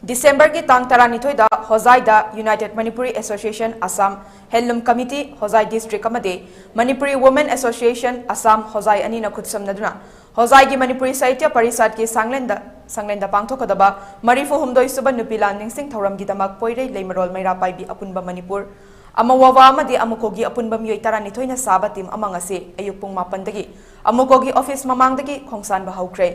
December की तांग तरानिथोइदा होजाइदा यूनाइटेड मणिपुरी एसोसिएशन असम हेलूम कमिटी होजाइ डिस्ट्रिक्ट अमदे मणिपुरी वुमेन एसोसिएशन असम होजाइ अनिना खुदसमनदुना होजाइ की मणिपुरी साहित्य परिषद की सांगलेंदा पांगथोकदबा मरीफु हुमदोइ सुबा नुपीला निंगसिंग थौरमगिदमक पोइरे लेमरोल मैरा पाइबी अपुनबा मणिपुर अमवावा अमदे अमुकोगी अपुनबा मियोइ तरानिथोइना साबा team अमंगसे अयुक Pung 8 अमुकोगी office ममांगदगी खोंगसानबा हौख्रे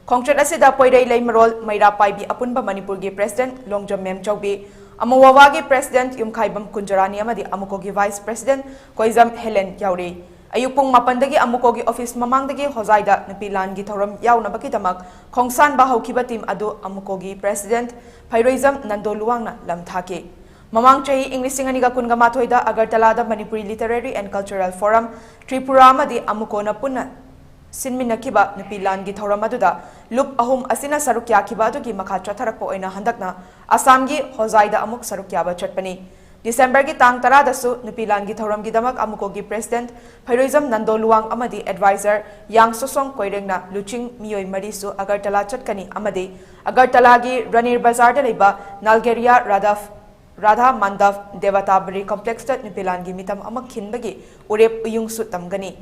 Concert asida poirei leimarol maira paibi apunba Manipur gi President Longjam Memchaubi Amawava gi President Yumkhaibam Kunjarani amadi Amuko gi Vice President Koizam Helen Yauri Ayupung mapandagi Amuko gi office mamangdagi Hozaida Nupilan gi thoram yaunabaki damak Khongsan ba haukiba team adu Amuko gi President Phairoizam Nandoluangna lamthake Mamang chahi English singaniga kunga mathoida Agartala da Manipuri Literary and Cultural Forum Tripura amadi Amuko na punna Sinminakiba Nupilan gi Thoramadуда Lup Ahum Asina Sarukyakiba ki Makatra Tarakpo oina handakna Assam gi Hozaida amuk Sarukyaba chatpani December gi tang taradasu Nupilan gi Thoram gi damak amuko gi President Phairoizam Nandoluang amadi Advisor Yang Sosong Koirengna Luching Miyoi Marisu Agartala chatkani amadi Agartala gi Ranir Bazar da leiba Nalgeria Radha Mandav Devatabari Complex ta Nupilan gi mitam amak khinbagi urep uyung su tamgani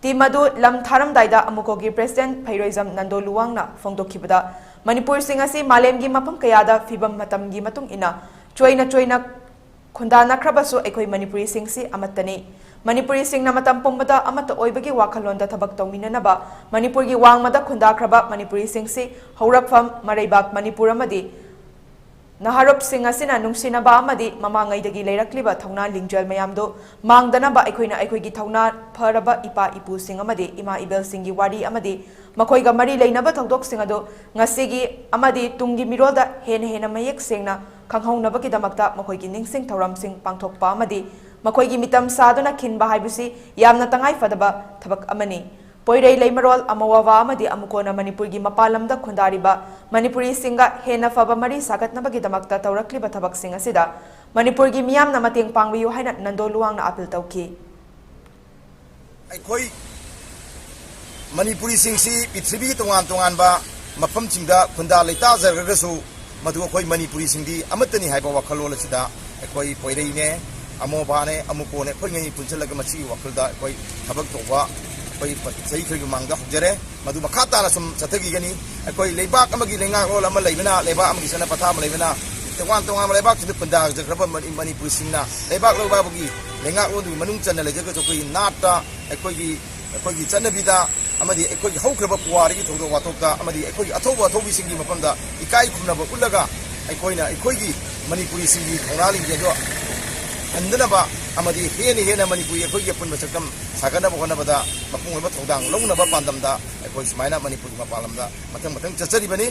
Timadu lam tharam daida amukogi President Phairoizam Nandoluangna phongdokhibada Manipur singasi malemgi mapam kayada fibam matamgi matung ina choina khundana khrabasu ekoi Manipuri singsi amatani Manipuri singna matam pombada amata oibagi wakhalonda thabak tawminanaba Manipurgi wangmada khunda khraba Manipuri singsi haurakpham maraibak Manipur amadi Naharup Singasina Nungsinaba Amadi Mamangai dagi Leirakliba Thauna Lingjal Mayamdo Mangdanaba Equina Equigi Thauna Paraba Ipa Ipu Singamadi Ima Ibel Singi Wadi Amadi Makoiga Mari Lainaba Tawdok Singado Ngasigi Amadi Tungi Miroda Hena Mayek Singna Kanghong Nabaki Damakta Makoigi Ningsing Tauram Sing Pangthokpa Amadi Makoigi Mitam Saduna Kinba Haibusi Yamna Tangai Fadaba Tabak Amani Poirei Leimarol Amawava amadi Amukona Manipurgi Mapalamda Kundariba Manipuri Singa Hena Faba Mari Sagatnabagi Damakta Taurakliba Tabak Singa Sida Manipurgi Miam Namating Pangwi Haina Nandoluang na apil tauki Aikoi Manipuri Singsi Pitribi Tungan ba Mapam Chinda Kunda Leta Zaragasu Madu Koi Manipuri Singdi Amatani Haiba Wakalola Sida Aikoi Poirei ne Amobane Amukone Pungani Punchalaga Machi Wakalda Koi Tabak Toba Say Manga Jere, Madu Makata, some Satagani, a koi labak amagi lenga roll ama levena, leba amgisana patam levena, the one to Amalabak to the Pundak, the government in Mani Pusina, Lebak Lobabugi, Lenga Udu, Manuncha, and Legato Nata, a koi Sanabida, Amadi, a koi Hokraba Puari to the Watoka, Amadi, a koi Atoba Tobi Singi Mapanda, Ikai Kunaba Ulaga, a koigi, Manipuri Singi, Orali Jado. Andana amadi hena Manipuri koi yapun masakam sagana bokana bada mapung ba thodang long na ba pandam da koi smaina Manipuri mapalam da matang chachari bani